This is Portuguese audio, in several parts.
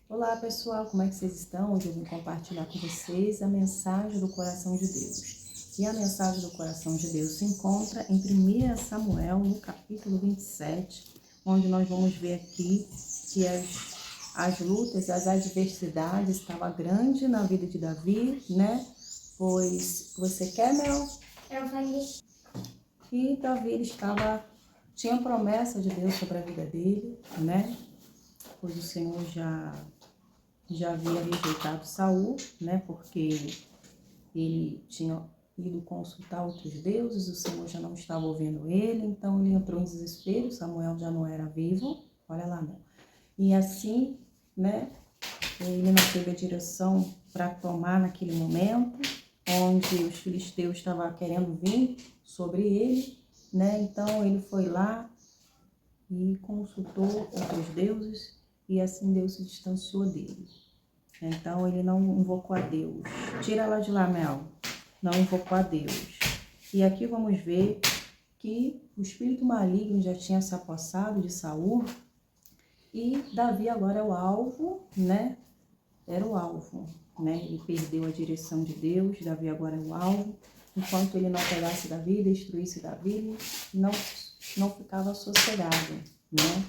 Olá pessoal, como é que vocês estão? Hoje eu vim compartilhar com vocês a mensagem do coração de Deus. E a mensagem do coração de Deus se encontra em 1 Samuel, no capítulo 27, onde nós vamos ver aqui que as lutas, as adversidades estavam grandes na vida de Davi, né? Pois, você quer, Mel? Eu falei, E Davi ele tinha promessa de Deus sobre a vida dele, né? Pois o Senhor já havia rejeitado Saul, né? Porque ele tinha ido consultar outros deuses, o Senhor já não estava ouvindo ele, então ele entrou em desespero, Samuel já não era vivo, olha lá, né? E assim, né? Ele não teve a direção para tomar naquele momento, onde os filisteus estavam querendo vir sobre ele, né? Então ele foi lá e consultou outros deuses e assim Deus se distanciou dele. Então ele não invocou a Deus. Tira ela de lá, Mel. Não invocou a Deus. E aqui vamos ver que o espírito maligno já tinha se apossado de Saul e Davi agora é o alvo, né? Era o alvo, né? Ele perdeu a direção de Deus, Davi agora é o alvo. Enquanto ele não pegasse Davi, destruísse Davi, não ficava sossegado, né?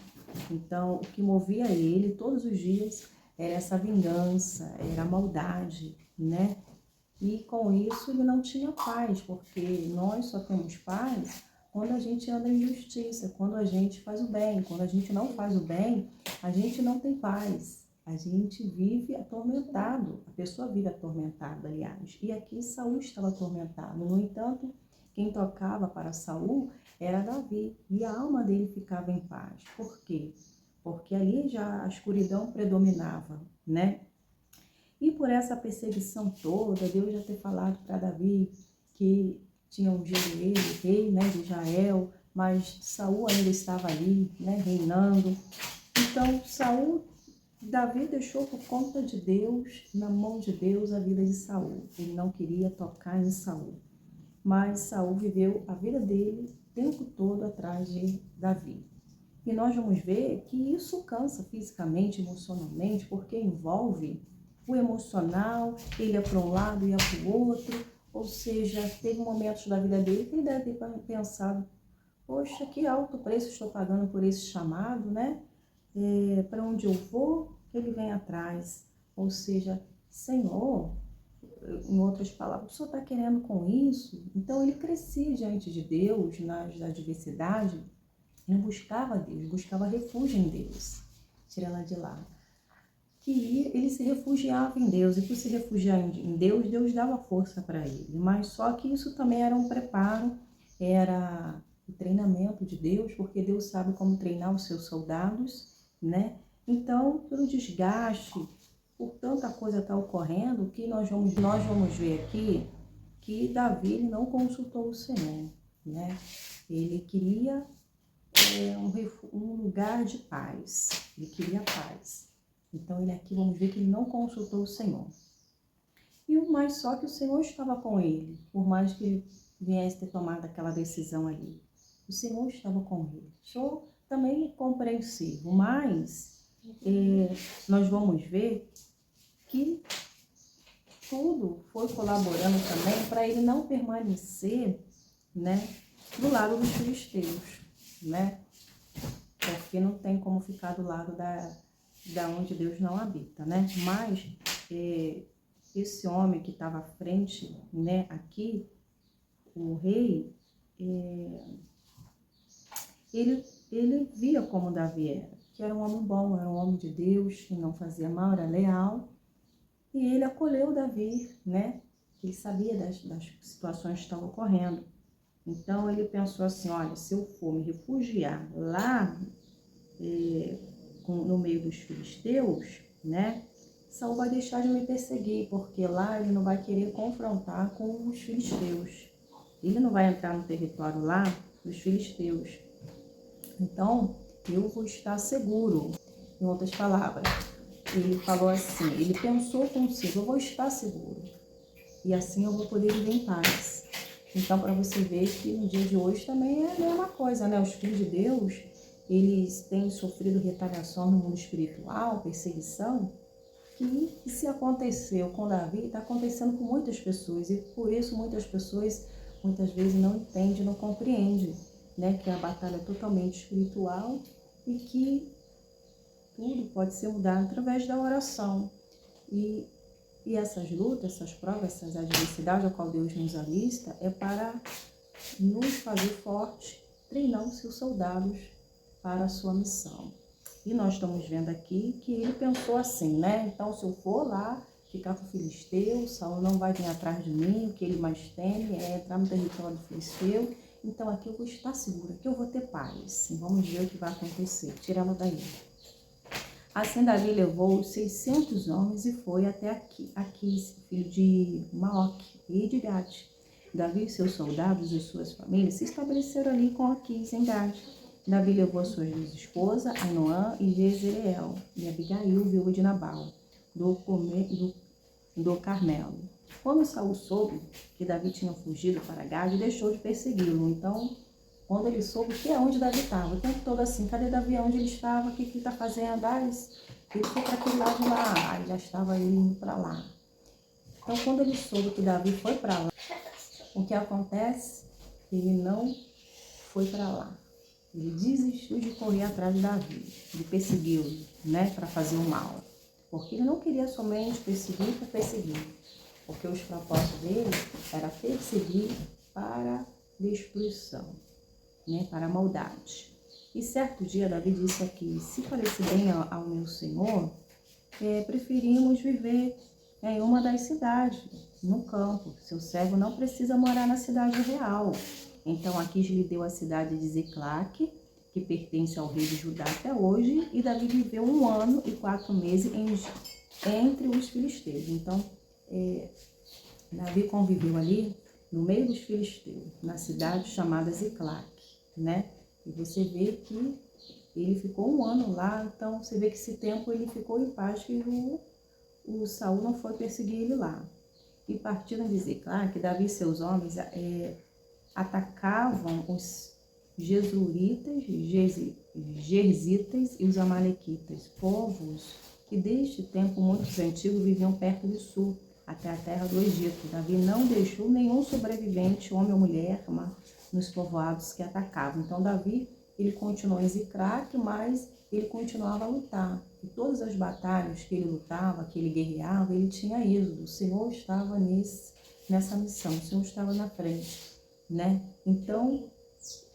Então, o que movia ele todos os dias era essa vingança, era a maldade, né? E com isso ele não tinha paz, porque nós só temos paz quando a gente anda em justiça, quando a gente faz o bem. Quando a gente não faz o bem, a gente não tem paz. A gente vive atormentado, a pessoa vive atormentada, aliás. E aqui Saul estava atormentado. No entanto, quem tocava para Saul era Davi, e a alma dele ficava em paz. Por quê? Porque ali já a escuridão predominava, né? E por essa perseguição toda, Deus já ter falado para Davi que tinha ungido ele, rei, né, de Israel, mas Saul ainda estava ali, né, reinando. Então, Davi deixou por conta de Deus, na mão de Deus, a vida de Saul. Ele não queria tocar em Saul. Mas Saul viveu a vida dele o tempo todo atrás de Davi. E nós vamos ver que isso cansa fisicamente, emocionalmente, porque envolve o emocional, ele ia para um lado, ia para o outro, ou seja, teve momentos da vida dele que ele deve ter pensado, poxa, que alto preço estou pagando por esse chamado, né? Para onde eu vou, ele vem atrás. Ou seja, Senhor, em outras palavras, o Senhor está querendo com isso? Então ele crescia diante de Deus nas adversidades, ele buscava Deus, buscava refúgio em Deus. Tira ela de lá. Que ele se refugiava em Deus, e por se refugiar em Deus, Deus dava força para ele. Mas só que isso também era um preparo, era o treinamento de Deus, porque Deus sabe como treinar os seus soldados, né? Então, pelo desgaste, por tanta coisa está ocorrendo, que nós vamos ver aqui que Davi ele não consultou o Senhor, né? Ele queria um lugar de paz, ele queria paz. Então, ele aqui, vamos ver que ele não consultou o Senhor. E o mais só que o Senhor estava com ele, por mais que ele viesse ter tomado aquela decisão ali. O Senhor estava com ele. Sou também compreensivo, mas nós vamos ver que tudo foi colaborando também para ele não permanecer, né, do lado dos filisteus, né? Porque não tem como ficar do lado da onde Deus não habita, né? Mas esse homem que estava à frente, né, aqui, o rei, ele via como Davi era, que era um homem bom, era um homem de Deus, que não fazia mal, era leal, e ele acolheu Davi, né? Ele sabia das situações que estavam ocorrendo. Então ele pensou assim, olha, se eu for me refugiar lá no meio dos filisteus, né? Saul vai deixar de me perseguir, porque lá ele não vai querer confrontar com os filisteus. Ele não vai entrar no território lá dos filisteus. Então, eu vou estar seguro. Em outras palavras, ele falou assim, ele pensou consigo, eu vou estar seguro. E assim eu vou poder viver em paz. Então, para você ver que no dia de hoje também é a mesma coisa, né? Os filhos de Deus, eles têm sofrido retaliação no mundo espiritual, perseguição, que se aconteceu com Davi, está acontecendo com muitas pessoas, e por isso muitas pessoas muitas vezes não entendem, não compreendem, né, que a batalha é totalmente espiritual e que tudo pode ser mudado através da oração. E essas lutas, essas provas, essas adversidades a qual Deus nos alista é para nos fazer fortes, treinar os seus soldados para a sua missão. E nós estamos vendo aqui que ele pensou assim, né? Então, se eu for lá ficar com o filisteu, Saul não vai vir atrás de mim, o que ele mais teme é entrar no território do filisteu. Então, aqui eu vou estar segura, aqui eu vou ter paz. E vamos ver o que vai acontecer. Tirá-lo daí. Assim, Davi levou os 600 homens e foi até Aquis, filho de Maoque e de Gade. Davi e seus soldados e suas famílias se estabeleceram ali com Aquis em Gade. Davi levou as suas duas esposas, Ainoã e Jezreel, e Abigail, viúva de Nabal, do Carmelo. Quando Saul soube que Davi tinha fugido para Gade, deixou de persegui-lo. Então, quando ele soube que é onde Davi estava, o tempo todo assim, cadê Davi, onde ele estava, o que ele está fazendo? Ele foi para aquele lado lá, já estava indo para lá. Então, quando ele soube que Davi foi para lá, o que acontece? Ele não foi para lá. Ele desistiu de correr atrás de Davi, de persegui-lo, né, para fazer o mal. Porque ele não queria somente perseguir por perseguir, porque os propósitos dele era perseguir para destruição, né, para a maldade. E certo dia Davi disse aqui, se parecer bem ao meu Senhor, preferimos viver em uma das cidades, no campo. Seu servo não precisa morar na cidade real. Então Aquis lhe deu a cidade de Ziclague, que pertence ao rei de Judá até hoje, e Davi viveu 1 ano e 4 meses entre os filisteus. Então, Davi conviveu ali no meio dos filisteus, na cidade chamada Ziclague, né? E você vê que ele ficou 1 ano lá, então você vê que esse tempo ele ficou em paz, que o Saul não foi perseguir ele lá. E partindo de Ziclague, Davi e seus homens atacavam os Jesuritas, Gerzitas e os Amalequitas, povos que desde tempo muito antigo viviam perto do sul, até a terra do Egito. Davi não deixou nenhum sobrevivente, homem ou mulher, nos povoados que atacavam. Então Davi, ele continuou em Ziclague, mas ele continuava a lutar. E todas as batalhas que ele lutava, que ele guerreava, ele tinha êxodo. O Senhor estava nessa missão, o Senhor estava na frente, né? Então,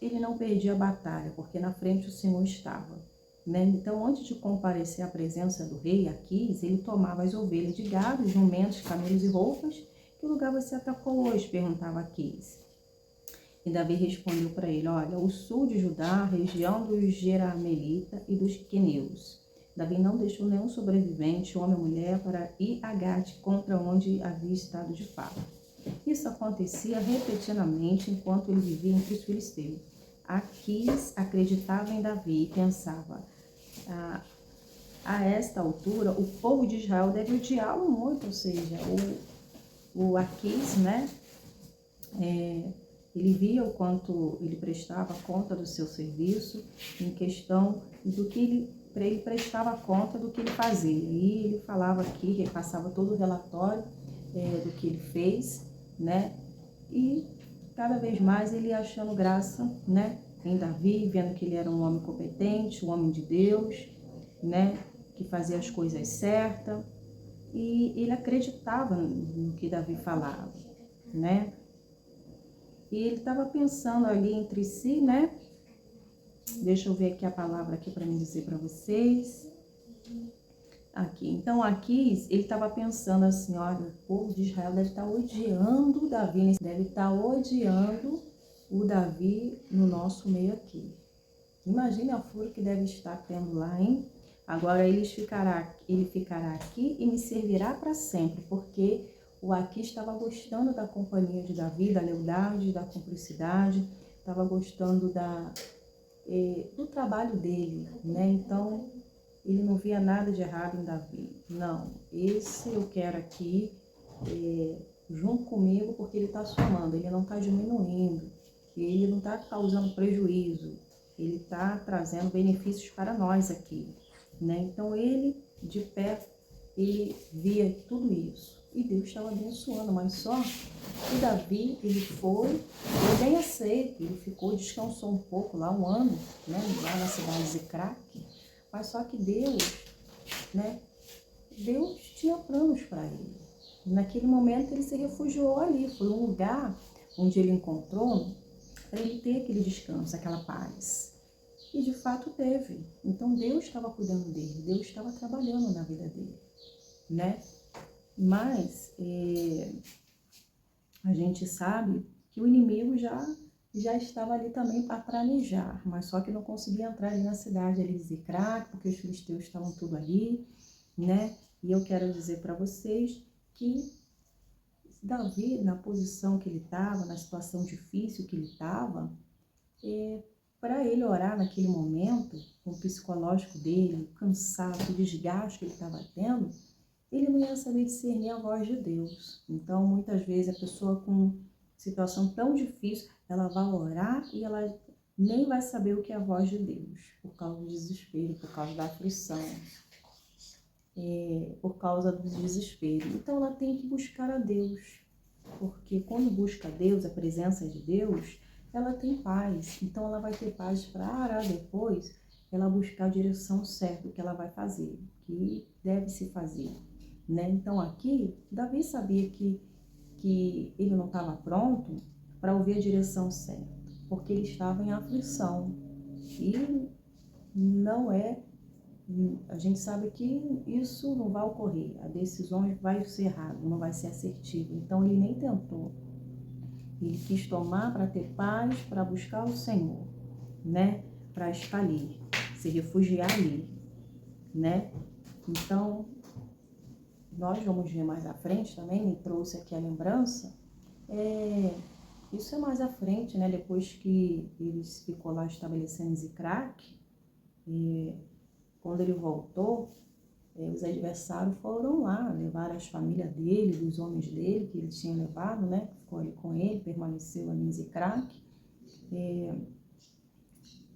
ele não perdia a batalha, porque na frente o Senhor estava, né? Então, antes de comparecer à presença do rei Aquis, ele tomava as ovelhas de gado, jumentos, camelos e roupas. Que lugar você atacou hoje? Perguntava Aquis. E Davi respondeu para ele, olha, o sul de Judá, região dos Jeramelita e dos Queneus. Davi não deixou nenhum sobrevivente, homem ou mulher, para ir a Gate, contra onde havia estado de fato. Isso acontecia repetidamente enquanto ele vivia entre os filisteus. Aquis acreditava em Davi e pensava, a esta altura, o povo de Israel deve odiá-lo muito, ou seja, o Aquis, né, ele via o quanto ele prestava conta do seu serviço, em questão do que ele prestava conta do que ele fazia. E ele falava aqui, ele passava todo o relatório do que ele fez, né? E cada vez mais ele achando graça, né, em Davi, vendo que ele era um homem competente, um homem de Deus, né, que fazia as coisas certas. E ele acreditava no que Davi falava, né? E ele estava pensando ali entre si, né? Deixa eu ver aqui a palavra aqui para me dizer para vocês. Aqui. Então, aqui ele estava pensando assim, olha, o povo de Israel deve estar odiando o Davi, deve estar odiando o Davi no nosso meio aqui. Imagine a fúria que deve estar tendo lá, hein? Agora ele ficará aqui e me servirá para sempre, porque o Aquis estava gostando da companhia de Davi, da lealdade, da cumplicidade, estava gostando do trabalho dele, né? Então, ele não via nada de errado em Davi. Não, esse eu quero aqui junto comigo, porque ele está somando, ele não está diminuindo, ele não está causando prejuízo, ele está trazendo benefícios para nós aqui, né? Então, ele, de pé, ele via tudo isso. E Deus estava abençoando, mas só que Davi, ele foi bem aceito, ele ficou, descansou um pouco lá, um ano, né, lá na cidade de Ziclac, mas só que Deus, né, Deus tinha planos para ele. Naquele momento ele se refugiou ali, foi um lugar onde ele encontrou para ele ter aquele descanso, aquela paz. E de fato teve. Então Deus estava cuidando dele, Deus estava trabalhando na vida dele, né? Mas a gente sabe que o inimigo já estava ali também para planejar, mas só que não conseguia entrar ali na cidade ali de Ziclac, porque os filisteus estavam tudo ali, né? E eu quero dizer para vocês que Davi, na posição que ele estava, na situação difícil que ele estava, para ele orar naquele momento, com o psicológico dele, o cansaço, o desgaste que ele estava tendo, ele não ia saber discernir a voz de Deus. Então, muitas vezes, a pessoa com situação tão difícil, ela vai orar e ela nem vai saber o que é a voz de Deus, por causa do desespero, por causa da aflição, por causa do desespero. Então, ela tem que buscar a Deus, porque quando busca a Deus, a presença de Deus, ela tem paz. Então, ela vai ter paz para depois ela buscar a direção certa, o que ela vai fazer, o que deve se fazer, né? Então, aqui, Davi sabia que ele não estava pronto para ouvir a direção certa, porque ele estava em aflição. E não é, a gente sabe que isso não vai ocorrer, a decisão vai ser errada, não vai ser assertiva. Então ele nem tentou, ele quis tomar para ter paz, para buscar o Senhor, né? Para estar ali, se refugiar ali, né? Então, nós vamos ver mais à frente também, me trouxe aqui a lembrança, isso é mais à frente, né? Depois que ele ficou lá estabelecendo em Ziclac, quando ele voltou, os adversários foram lá, levaram as famílias dele, dos homens dele, que ele tinha levado, né? Ficou ali com ele, permaneceu ali em Ziclac.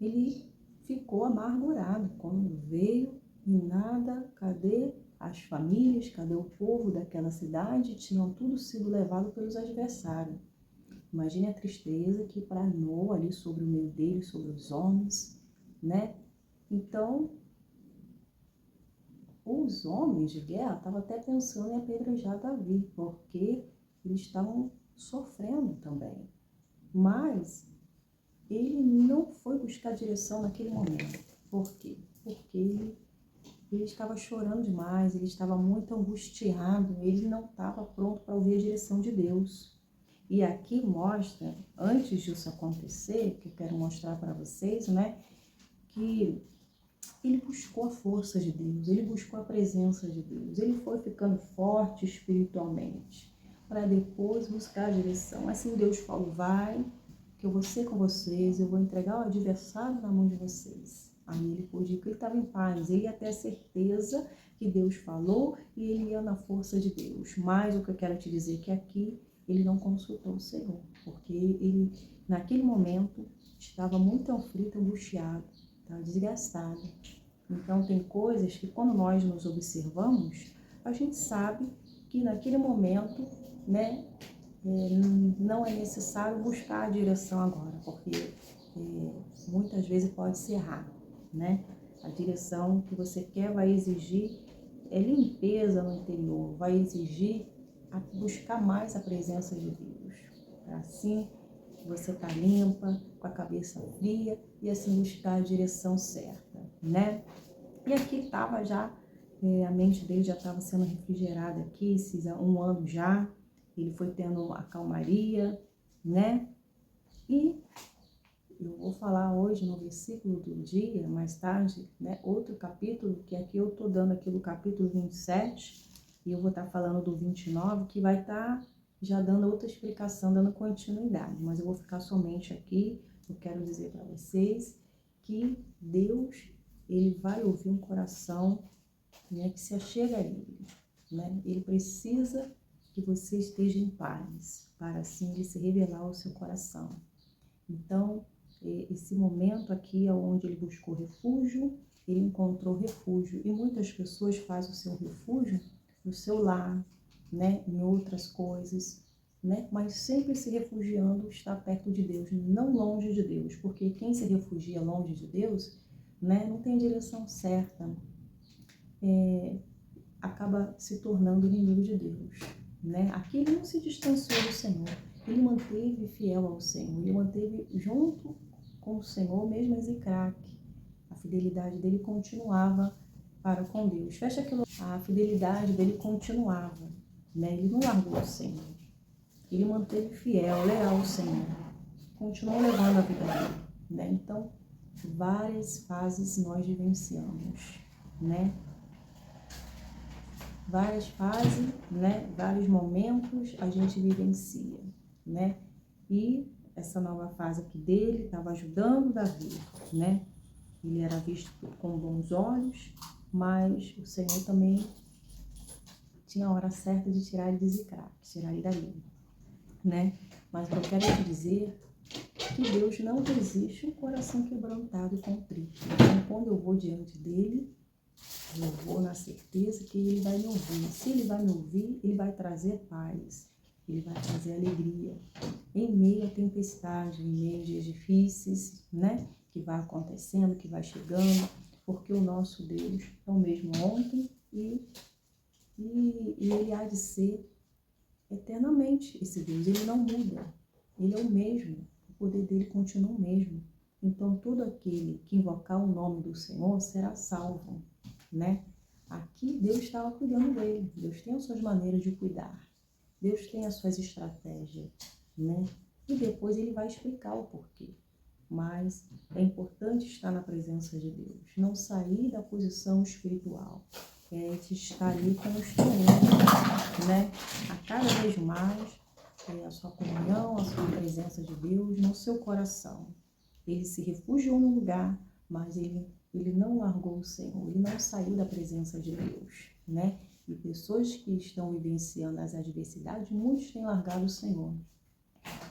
Ele ficou amargurado quando veio e nada, cadê as famílias, cadê o povo daquela cidade? Tinham tudo sido levado pelos adversários. Imagine a tristeza que planou ali sobre o meio dele, sobre os homens, né? Então, os homens de guerra estavam até pensando em apedrejar Davi, porque eles estavam sofrendo também. Mas ele não foi buscar direção naquele momento. Por quê? Porque ele estava chorando demais, ele estava muito angustiado, ele não estava pronto para ouvir a direção de Deus. E aqui mostra, antes disso acontecer, que eu quero mostrar para vocês, né, que ele buscou a força de Deus, ele buscou a presença de Deus, ele foi ficando forte espiritualmente, para depois buscar a direção. Assim Deus falou, vai, que eu vou ser com vocês, eu vou entregar o adversário na mão de vocês. Aí ele pôde ir, porque ele estava em paz, ele ia ter a certeza que Deus falou e ele ia na força de Deus. Mas o que eu quero te dizer é que aqui ele não consultou o Senhor, porque ele, naquele momento, estava muito aflito, angustiado, estava desgastado. Então, tem coisas que quando nós nos observamos, a gente sabe que naquele momento, né, não é necessário buscar a direção agora, porque muitas vezes pode ser errado, né? A direção que você quer vai exigir limpeza no interior, vai exigir buscar mais a presença de Deus. Assim, você tá limpa, com a cabeça fria e assim buscar a direção certa, né? E aqui estava já, a mente dele já estava sendo refrigerada aqui, esses um ano já, ele foi tendo a calmaria, né? E eu vou falar hoje no versículo do dia, mais tarde, né? Outro capítulo, que aqui eu tô dando aqui do capítulo 27, e eu vou estar falando do 29, que vai estar já dando outra explicação, dando continuidade. Mas eu vou ficar somente aqui, eu quero dizer para vocês que Deus, ele vai ouvir um coração, né, que se achega a ele, né? Ele precisa que você esteja em paz, para assim ele se revelar ao seu coração. Então, esse momento aqui é onde ele buscou refúgio, ele encontrou refúgio. E muitas pessoas fazem o seu refúgio no seu lar, né? Em outras coisas, né? Mas sempre se refugiando está perto de Deus, não longe de Deus, porque quem se refugia longe de Deus, né? Não tem direção certa, acaba se tornando inimigo de Deus, né? Aqui ele não se distanciou do Senhor, ele manteve fiel ao Senhor, ele manteve junto com o Senhor mesmo em Ziclac. A fidelidade dele continuava para com Deus. Fecha aquilo, a fidelidade dele continuava, né? Ele não largou o Senhor, ele manteve fiel, leal ao Senhor, continuou levando a vida dele, né? Então, várias fases nós vivenciamos, né? Várias fases, né? Vários momentos a gente vivencia, né? E essa nova fase aqui dele estava ajudando Davi, né? Ele era visto com bons olhos, mas o Senhor também tinha a hora certa de tirar ele de Ziclac, tirar ele dali, né? Mas eu quero te dizer que Deus não resiste um coração quebrantado e contrito. Então, quando eu vou diante dele, eu vou na certeza que ele vai me ouvir. Se ele vai me ouvir, ele vai trazer paz, ele vai trazer alegria. Em meio à tempestade, em meio a dias difíceis, né? Que vai acontecendo, que vai chegando, porque o nosso Deus é o mesmo ontem e ele há de ser eternamente esse Deus. Ele não muda, ele é o mesmo, o poder dele continua o mesmo. Então, todo aquele que invocar o nome do Senhor será salvo, né? Aqui Deus estava cuidando dele, Deus tem as suas maneiras de cuidar, Deus tem as suas estratégias, né? E depois ele vai explicar o porquê. Mas é importante estar na presença de Deus, não sair da posição espiritual, estar ali com o instrumento, né? A cada vez mais, a sua comunhão, a sua presença de Deus no seu coração. Ele se refugiou no lugar, mas ele não largou o Senhor, ele não saiu da presença de Deus, né? E pessoas que estão vivenciando as adversidades, muitos têm largado o Senhor,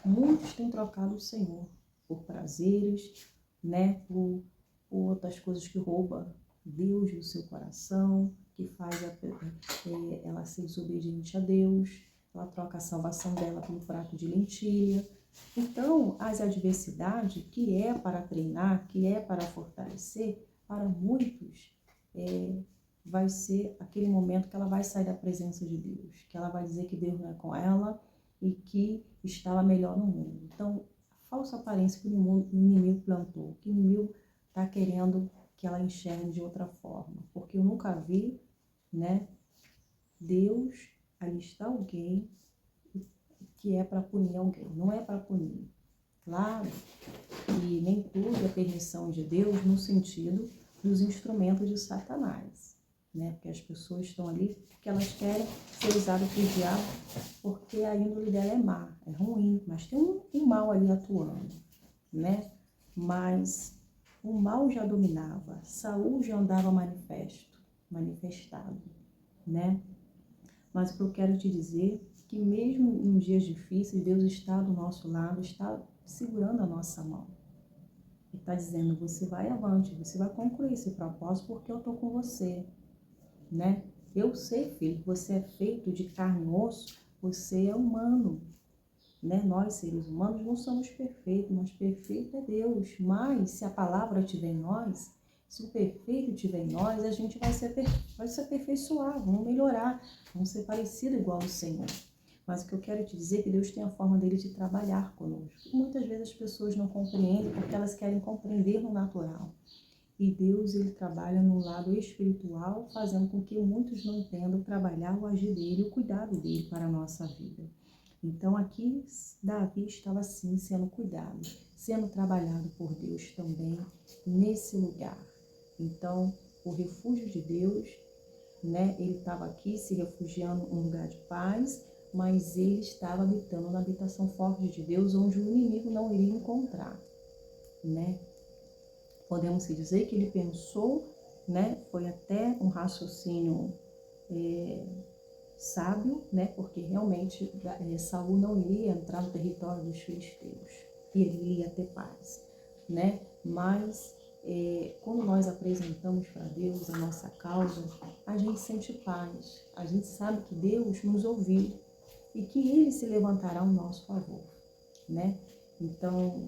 muitos têm trocado o Senhor por prazeres, né? Por outras coisas que roubam Deus do seu coração, que faz ela ser desobediente a Deus, ela troca a salvação dela pelo prato de lentilha. Então, as adversidades, que é para treinar, que é para fortalecer, para muitos, vai ser aquele momento que ela vai sair da presença de Deus, que ela vai dizer que Deus não é com ela e que estava melhor no mundo. Então, a falsa aparência que o inimigo plantou, que o inimigo está querendo que ela enxergue de outra forma, porque eu nunca vi, né, Deus alistar alguém que é para punir alguém, não é para punir. Claro que nem tudo é permissão de Deus no sentido dos instrumentos de Satanás, né? Porque as pessoas estão ali porque elas querem ser usadas por diabo, porque a índole dela é má, é ruim, mas tem um mal ali atuando, né? Mas o mal já dominava, Saul já andava manifestado, né? Mas o que eu quero te dizer que mesmo em dias difíceis, Deus está do nosso lado, está segurando a nossa mão. Ele está dizendo, você vai avante, você vai concluir esse propósito porque eu estou com você, né? Eu sei, filho, que você é feito de carne e osso, você é humano, né? Nós, seres humanos, não somos perfeitos, mas perfeito é Deus. Mas se a palavra estiver em nós, se o perfeito estiver em nós, a gente vai se aperfeiçoar, vamos melhorar, vamos ser parecidos igual ao Senhor. Mas o que eu quero te dizer é que Deus tem a forma dele de trabalhar conosco. E muitas vezes as pessoas não compreendem porque elas querem compreender no natural. E Deus, ele trabalha no lado espiritual, fazendo com que muitos não entendam trabalhar o agir dele, o cuidado dele para a nossa vida. Então aqui Davi estava assim sendo cuidado, sendo trabalhado por Deus também nesse lugar. Então o refúgio de Deus, né? Ele estava aqui se refugiando em um lugar de paz, mas ele estava habitando na habitação forte de Deus, onde o inimigo não iria encontrar, né? Podemos dizer que ele pensou, né? Foi até um raciocínio sábio, né? Porque realmente Saul não iria entrar no território dos filisteus e ele iria ter paz, né? Mas quando nós apresentamos para Deus a nossa causa, a gente sente paz, a gente sabe que Deus nos ouviu e que Ele se levantará ao nosso favor, né? Então,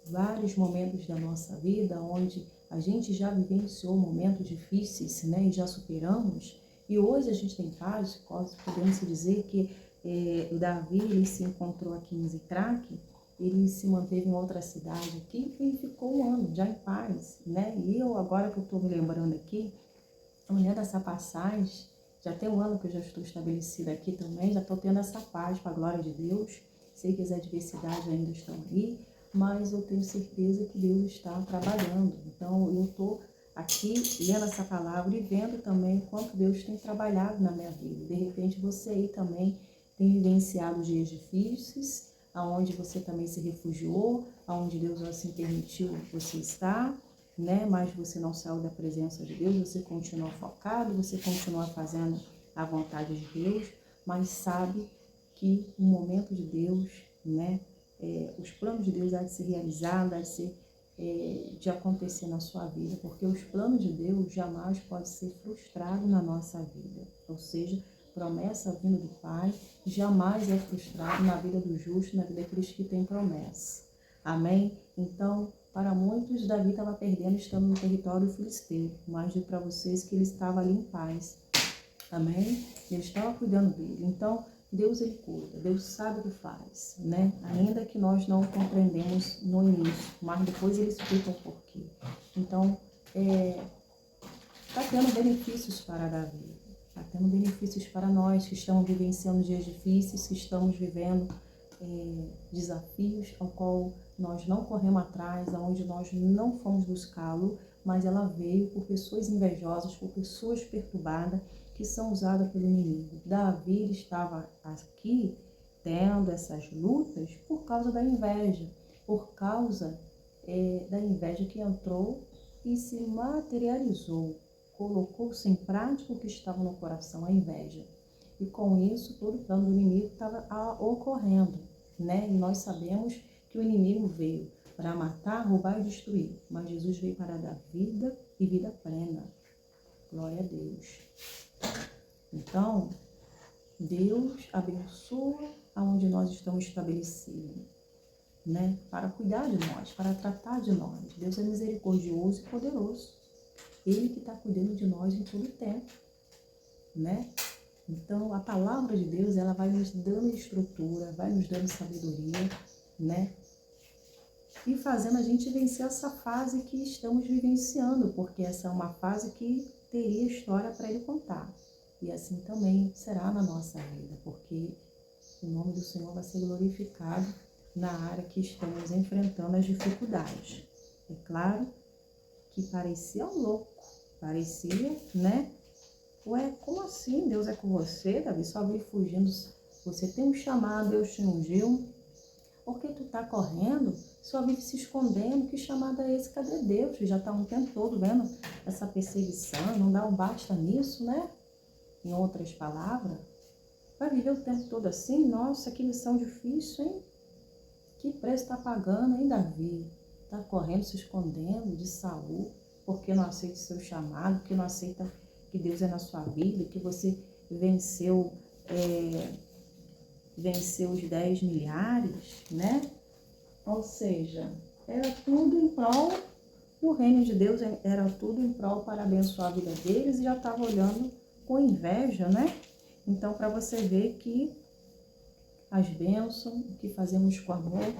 vários momentos da nossa vida onde a gente já vivenciou momentos difíceis, né, e já superamos, e hoje a gente tem paz, podemos dizer que o Davi, ele se encontrou aqui em Zitraque, ele se manteve em outra cidade aqui e ficou um ano já em paz, né? E eu, agora que eu estou me lembrando aqui, olhando essa passagem, já tem um ano que eu já estou estabelecida aqui também, já estou tendo essa paz para a glória de Deus. Sei que as adversidades ainda estão aí, mas eu tenho certeza que Deus está trabalhando. Então, eu estou aqui lendo essa palavra e vendo também quanto Deus tem trabalhado na minha vida. De repente, você aí também tem vivenciado dias difíceis, aonde você também se refugiou, aonde Deus assim permitiu você estar, né? Mas você não saiu da presença de Deus, você continua focado, você continua fazendo a vontade de Deus, mas sabe que o momento de Deus, né? Os planos de Deus há de ser realizados, há de ser de acontecer na sua vida, porque os planos de Deus jamais podem ser frustrados na nossa vida. Ou seja, promessa vinda do Pai jamais é frustrada na vida do justo, na vida daqueles que têm promessa. Amém? Então, para muitos, Davi estava perdendo, estando no território filisteu, mas digo para vocês que ele estava ali em paz. Amém? Ele estava cuidando dele. Então, Deus, ele cuida, Deus sabe o que faz, né? Ainda que nós não compreendemos no início, mas depois ele explica o porquê. Então, está tendo benefícios para Davi, está tendo benefícios para nós que estamos vivenciando dias difíceis, que estamos vivendo desafios ao qual nós não corremos atrás, aonde nós não fomos buscá-lo, mas ela veio por pessoas invejosas, por pessoas perturbadas, que são usadas pelo inimigo. Davi estava aqui tendo essas lutas por causa da inveja, por causa da inveja que entrou e se materializou, colocou-se em prática o que estava no coração, a inveja. E com isso, todo o plano do inimigo estava ocorrendo, né? E nós sabemos que o inimigo veio para matar, roubar e destruir, mas Jesus veio para dar vida e vida plena. Glória a Deus. Então, Deus abençoa aonde nós estamos estabelecidos, né? Para cuidar de nós, para tratar de nós. Deus é misericordioso e poderoso. Ele que está cuidando de nós em todo o tempo, né? Então, a palavra de Deus, ela vai nos dando estrutura, vai nos dando sabedoria, né? E fazendo a gente vencer essa fase que estamos vivenciando, porque essa é uma fase que teria história para ele contar. E assim também será na nossa vida, porque o nome do Senhor vai ser glorificado na área que estamos enfrentando as dificuldades. É claro que parecia louco, parecia, né? Ué, como assim? Deus é com você, Davi? Só veio fugindo. Você tem um chamado, Deus te ungiu. Por que tu tá correndo? Só vive se escondendo. Que chamado é esse? Cadê Deus? Já está um tempo todo vendo essa perseguição. Não dá um basta nisso, né? Em outras palavras. Vai viver o tempo todo assim? Nossa, que missão difícil, hein? Que preço está pagando, hein, Davi? Está correndo, se escondendo de Saul, porque não aceita o seu chamado, porque não aceita que Deus é na sua vida, que você venceu os 10 milhares, né? Ou seja, era tudo em prol do reino de Deus, era tudo em prol para abençoar a vida deles e já estava olhando com inveja, né? Então, para você ver que as bênçãos que fazemos com amor,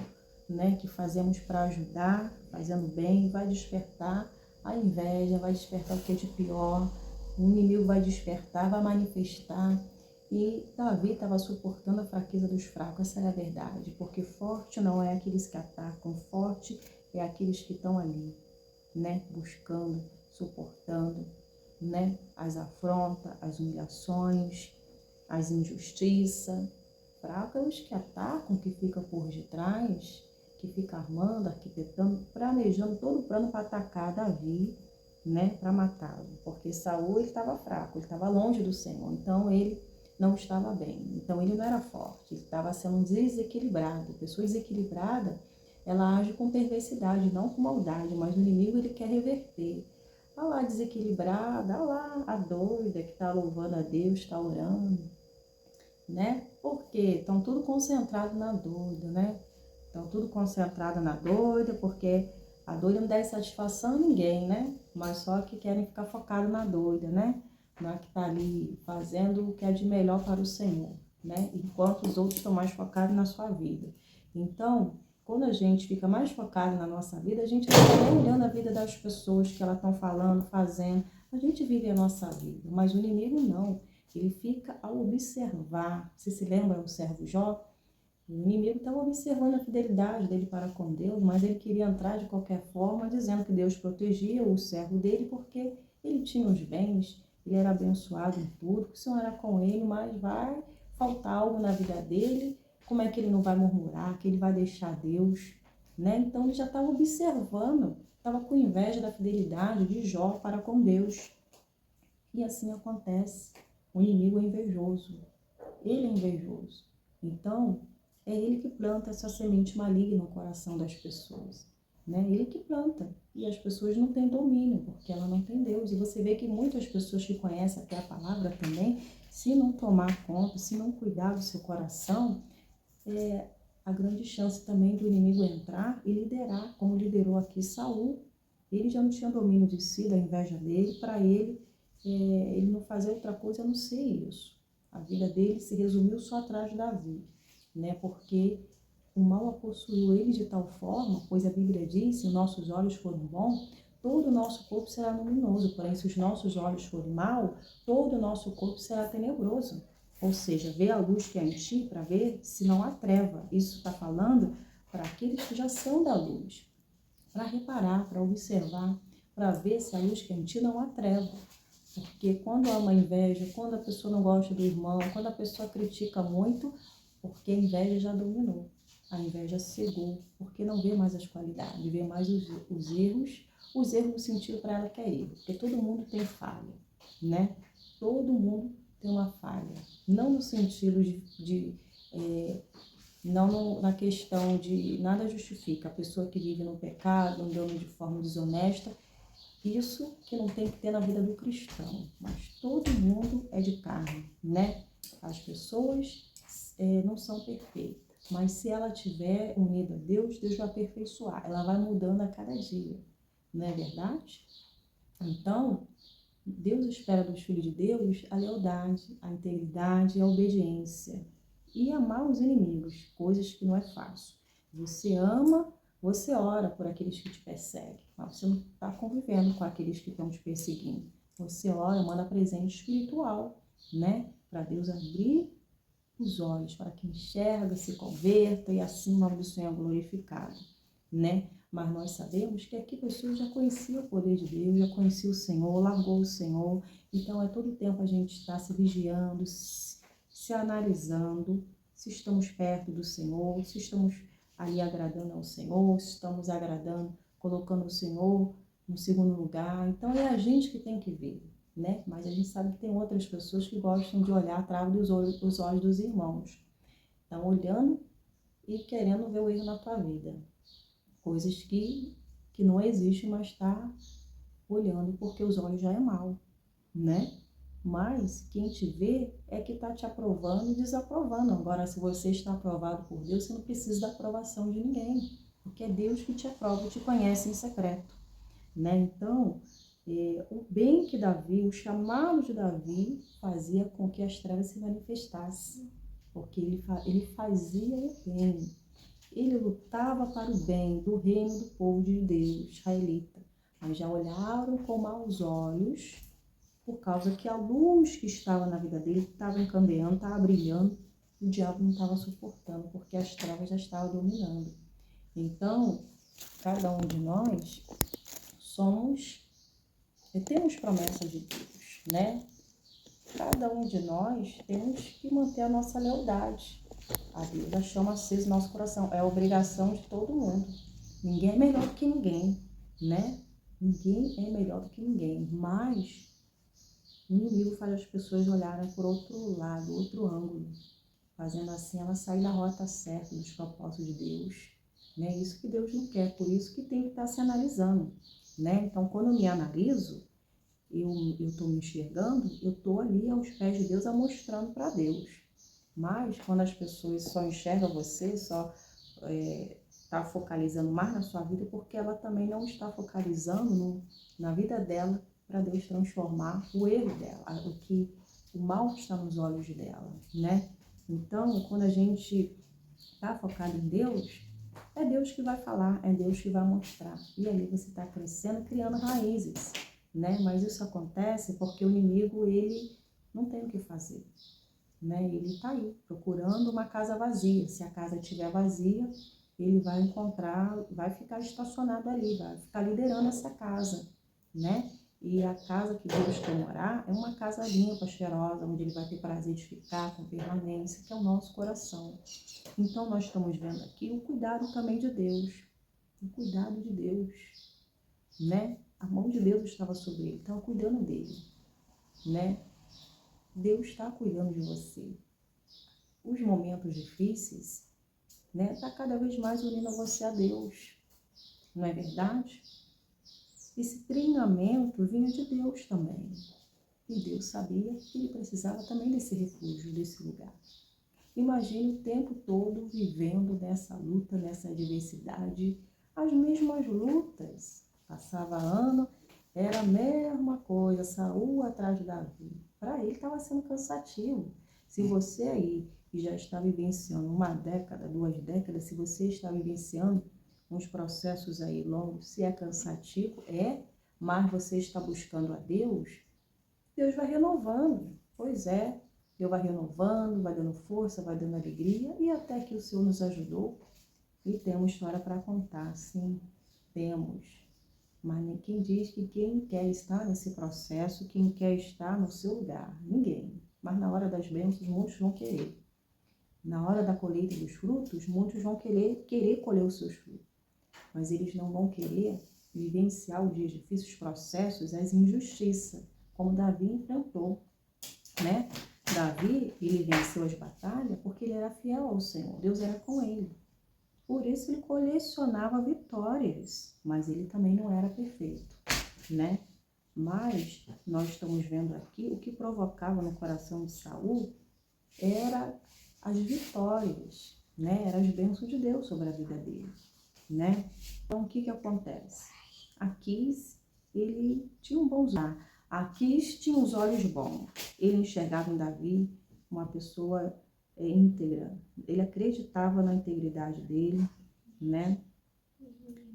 né? Que fazemos para ajudar, fazendo bem, vai despertar a inveja, vai despertar o que é de pior, o inimigo vai despertar, vai manifestar. E Davi estava suportando a fraqueza dos fracos, essa é a verdade, porque forte não é aqueles que atacam, forte é aqueles que estão ali, né, buscando, suportando, né, as afrontas, as humilhações, as injustiças. Fraco é os que atacam, que ficam por detrás, que ficam armando, arquitetando, planejando todo o plano para atacar Davi, né, para matá-lo, porque Saul estava fraco, ele estava longe do Senhor, então ele não estava bem, então ele não era forte, ele estava sendo desequilibrado. Pessoa desequilibrada ela age com perversidade, não com maldade, mas o inimigo ele quer reverter. Olha lá a desequilibrada, olha lá a doida que está louvando a Deus, está orando, né? Porque estão tudo concentrado na doida, né? Estão tudo concentrado na doida, porque a doida não dá satisfação a ninguém, né? Mas só que querem ficar focados na doida, né? Na que está ali fazendo o que é de melhor para o Senhor, né? Enquanto os outros estão mais focados na sua vida. Então, quando a gente fica mais focado na nossa vida, a gente não está olhando a vida das pessoas que elas estão falando, fazendo. A gente vive a nossa vida, mas o inimigo não. Ele fica a observar. Você se lembra do servo Jó? O inimigo estava observando a fidelidade dele para com Deus, mas ele queria entrar de qualquer forma, dizendo que Deus protegia o servo dele, porque ele tinha os bens, ele era abençoado em tudo, que o Senhor era com ele, mas vai faltar algo na vida dele. Como é que ele não vai murmurar, que ele vai deixar Deus, né? Então ele já estava observando, estava com inveja da fidelidade de Jó para com Deus. E assim acontece. O inimigo é invejoso. Ele é invejoso. Então, é ele que planta essa semente maligna no coração das pessoas, né? Ele que planta. E as pessoas não têm domínio, porque ela não tem Deus. E você vê que muitas pessoas que conhecem até a palavra também, se não tomar conta, se não cuidar do seu coração, a grande chance também do inimigo entrar e liderar, como liderou aqui Saul. Ele já não tinha domínio de si, da inveja dele. Para ele, ele não fazia outra coisa a não ser isso. A vida dele se resumiu só atrás de Davi, né? Porque o mal a possuiu ele de tal forma, pois a Bíblia diz, se nossos olhos forem bons, todo o nosso corpo será luminoso. Porém, se os nossos olhos forem mal, todo o nosso corpo será tenebroso. Ou seja, vê a luz que há em ti para ver se não há treva. Isso está falando para aqueles que já são da luz, para reparar, para observar, para ver se a luz que há em ti não há treva. Porque quando há uma inveja, quando a pessoa não gosta do irmão, quando a pessoa critica muito, porque a inveja já dominou. A inveja cegou, porque não vê mais as qualidades, vê mais os erros no sentido para ela que é erro. Porque todo mundo tem falha, né? Todo mundo tem uma falha. Não no sentido não na questão de nada justifica. A pessoa que vive no pecado, andando de forma desonesta, isso que não tem que ter na vida do cristão, mas todo mundo é de carne, né? As pessoas não são perfeitas, mas se ela estiver unida a Deus, Deus vai aperfeiçoar, ela vai mudando a cada dia, não é verdade? Então, Deus espera dos filhos de Deus a lealdade, a integridade, a obediência e amar os inimigos, coisas que não é fácil. Você ama, você ora por aqueles que te perseguem, mas você não está convivendo com aqueles que estão te perseguindo. Você ora, manda presente espiritual, né? Para Deus abrir os olhos, para que enxerga, se converta e assim o nome do Senhor é glorificado, né? Mas nós sabemos que aqui pessoas já conheciam o poder de Deus, já conheciam o Senhor, largou o Senhor. Então, todo tempo a gente está se vigiando, se analisando, se estamos perto do Senhor, se estamos ali agradando ao Senhor, se estamos agradando, colocando o Senhor no segundo lugar. Então, é a gente que tem que ver, né? Mas a gente sabe que tem outras pessoas que gostam de olhar atrás dos olhos dos irmãos. Estão olhando e querendo ver o erro na tua vida. Coisas que não existem, mas está olhando porque os olhos já é mal, né? Mas quem te vê é que está te aprovando e desaprovando. Agora, se você está aprovado por Deus, você não precisa da aprovação de ninguém, porque é Deus que te aprova e te conhece em secreto, né? Então, o bem que Davi, o chamado de Davi, fazia com que as trevas se manifestassem, porque ele fazia o bem. Ele lutava para o bem do reino do povo de Deus, israelita. Mas já olharam com maus olhos, por causa que a luz que estava na vida dele estava encandeando, estava brilhando, e o diabo não estava suportando, porque as trevas já estavam dominando. Então, cada um de nós temos promessas de Deus, né? Cada um de nós temos que manter a nossa lealdade. A Deus a chama acesa no nosso coração. É a obrigação de todo mundo. Ninguém é melhor do que ninguém, né? Ninguém é melhor do que ninguém. Mas o inimigo faz as pessoas olharem por outro lado, outro ângulo. Fazendo assim, ela sai da rota certa, dos propósitos de Deus, né? Isso que Deus não quer, por isso que tem que estar se analisando, né? Então, quando eu me analiso, eu estou me enxergando, eu estou ali aos pés de Deus, mostrando para Deus. Mas, quando as pessoas só enxergam você, só está focalizando mais na sua vida, porque ela também não está focalizando na vida dela, para Deus transformar o erro dela, o mal que está nos olhos dela, né? Então, quando a gente está focado em Deus, é Deus que vai falar, é Deus que vai mostrar. E aí você está crescendo, criando raízes, né? Mas isso acontece porque o inimigo, ele não tem o que fazer, né? Ele está aí, procurando uma casa vazia. Se a casa estiver vazia, ele vai encontrar, vai ficar estacionado ali, vai ficar liderando essa casa, né? E a casa que Deus quer morar é uma casa limpa, cheirosa, onde ele vai ter prazer de ficar com permanência, que é o nosso coração. Então, nós estamos vendo aqui o cuidado também de Deus, o cuidado de Deus, né? A mão de Deus estava sobre ele, estava cuidando dele, né? Deus está cuidando de você. Os momentos difíceis, né? Está cada vez mais unindo você a Deus, não é verdade? Esse treinamento vinha de Deus também. E Deus sabia que ele precisava também desse refúgio, desse lugar. Imagine o tempo todo vivendo nessa luta, nessa adversidade, as mesmas lutas. Passava ano, era a mesma coisa, Saul atrás de Davi. Para ele estava sendo cansativo. Se você aí que já está vivenciando uma década, 2 décadas, se você está vivenciando uns processos aí longos, se é cansativo, mas você está buscando a Deus, Deus vai renovando. Pois é, Deus vai renovando, vai dando força, vai dando alegria, e até que o Senhor nos ajudou e temos história para contar, sim, temos. Mas quem diz que quem quer estar nesse processo, quem quer estar no seu lugar? Ninguém. Mas na hora das bênçãos, muitos vão querer. Na hora da colheita dos frutos, muitos vão querer colher os seus frutos. Mas eles não vão querer vivenciar os dias difíceis, os processos, as injustiças, como Davi enfrentou, né? Davi, ele venceu as batalhas porque ele era fiel ao Senhor, Deus era com ele. Por isso ele colecionava vitórias, mas ele também não era perfeito, né? Mas nós estamos vendo aqui o que provocava no coração de Saul era as vitórias, né? Eram as bênçãos de Deus sobre a vida dele, né? Então o que acontece? Aquis, ele tinha um bom olhar. Aquis tinha os olhos bons. Ele enxergava em Davi uma pessoa íntegra. Ele acreditava na integridade dele, né?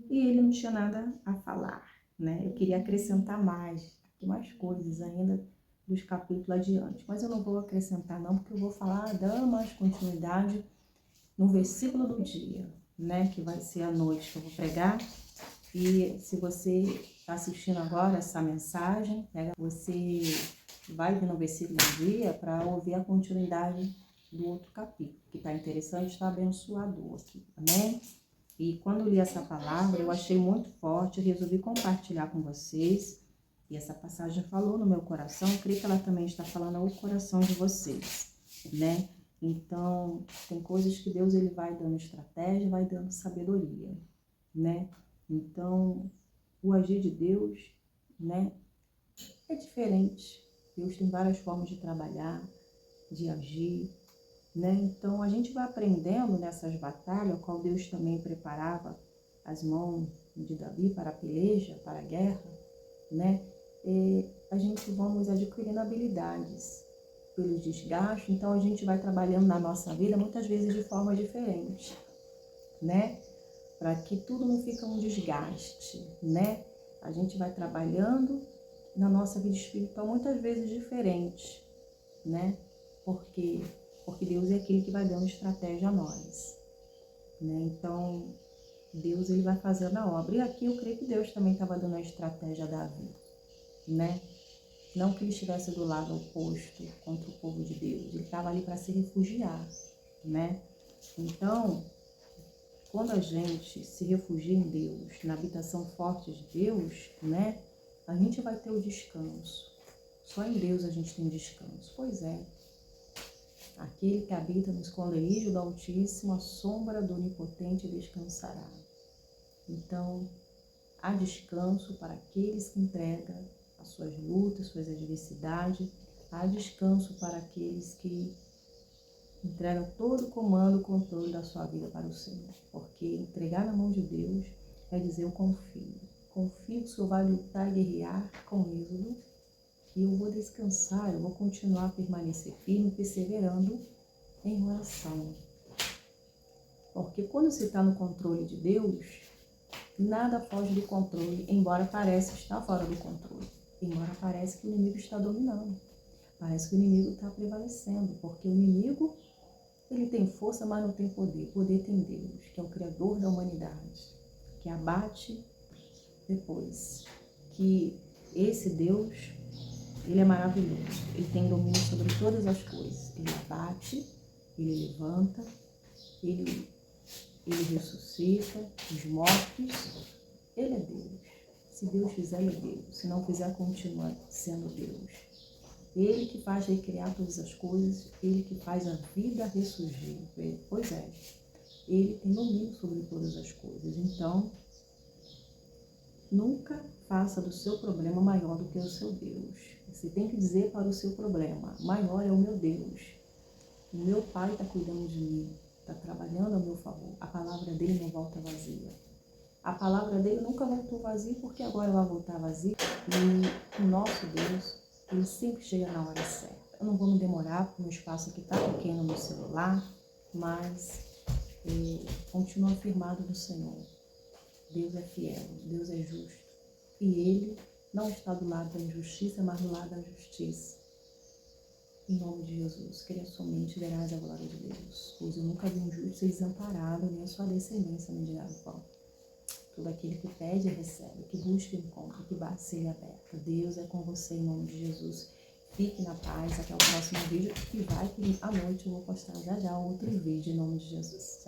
E ele não tinha nada a falar, né? Eu queria acrescentar mais coisas ainda dos capítulos adiante. Mas eu não vou acrescentar não, porque eu vou falar, dando mais continuidade no versículo do dia, né? Que vai ser à noite que eu vou pregar. E se você está assistindo agora essa mensagem, você vai vir no versículo do dia para ouvir a continuidade do outro capítulo, que está interessante, está abençoador aqui, amém? E quando eu li essa palavra, eu achei muito forte, eu resolvi compartilhar com vocês, e essa passagem falou no meu coração, eu creio que ela também está falando ao coração de vocês, né? Então, tem coisas que Deus ele vai dando estratégia, vai dando sabedoria, né? Então, o agir de Deus, né, é diferente. Deus tem várias formas de trabalhar, de agir, né? Então, a gente vai aprendendo nessas batalhas, qual Deus também preparava as mãos de Davi para a peleja, para a guerra, né? E a gente vamos adquirindo habilidades pelo desgaste, então a gente vai trabalhando na nossa vida muitas vezes de forma diferente, né? Para que tudo não fique um desgaste, né? A gente vai trabalhando na nossa vida espiritual muitas vezes diferente, né? Porque Deus é aquele que vai dando estratégia a nós, né? Então, Deus ele vai fazendo a obra. E aqui eu creio que Deus também estava dando a estratégia a Davi, né? Não que ele estivesse do lado oposto contra o povo de Deus, ele estava ali para se refugiar, né? Então, quando a gente se refugia em Deus, na habitação forte de Deus, né? A gente vai ter o descanso. Só em Deus a gente tem descanso. Pois é. Aquele que habita no esconderijo do Altíssimo, a sombra do Onipotente descansará. Então, há descanso para aqueles que entregam as suas lutas, suas adversidades. Há descanso para aqueles que entregam todo o comando, o controle da sua vida para o Senhor. Porque entregar na mão de Deus é dizer: eu confio. Confio que o Senhor vai lutar e guerrear com êxodo. E eu vou descansar, eu vou continuar a permanecer firme, perseverando em oração. Porque quando você está no controle de Deus, nada foge do controle, embora pareça estar fora do controle. Embora pareça que o inimigo está dominando. Parece que o inimigo está prevalecendo, porque o inimigo, ele tem força, mas não tem poder. Poder tem Deus, que é o Criador da humanidade, que abate depois. Que esse Deus, ele é maravilhoso. Ele tem domínio sobre todas as coisas. Ele abate, ele levanta, ele ressuscita os mortos. Ele é Deus. Se Deus fizer, ele é Deus. Se não fizer, continua sendo Deus. Ele que faz recriar todas as coisas, ele que faz a vida ressurgir. Pois é, ele tem domínio sobre todas as coisas. Então, nunca faça do seu problema maior do que o seu Deus. Você tem que dizer para o seu problema: maior é o meu Deus. O meu Pai está cuidando de mim, está trabalhando a meu favor. A palavra dele não volta vazia. A palavra dele nunca voltou vazia, porque agora vai voltar vazia. E o nosso Deus, ele sempre chega na hora certa. Eu não vou me demorar, porque o meu espaço aqui está pequeno no celular, mas continua afirmado no Senhor. Deus é fiel, Deus é justo. E Ele não está do lado da injustiça, mas do lado da justiça. Em nome de Jesus, creia somente e verás a glória de Deus. Pois eu nunca vi um justo ser desamparado, nem a sua descendência mendigar o pão. Todo aquele que pede, recebe. Que busca, encontra. Que bate, seja aberto. Deus é com você em nome de Jesus. Fique na paz. Até o próximo vídeo. Que à noite eu vou postar já outro vídeo em nome de Jesus.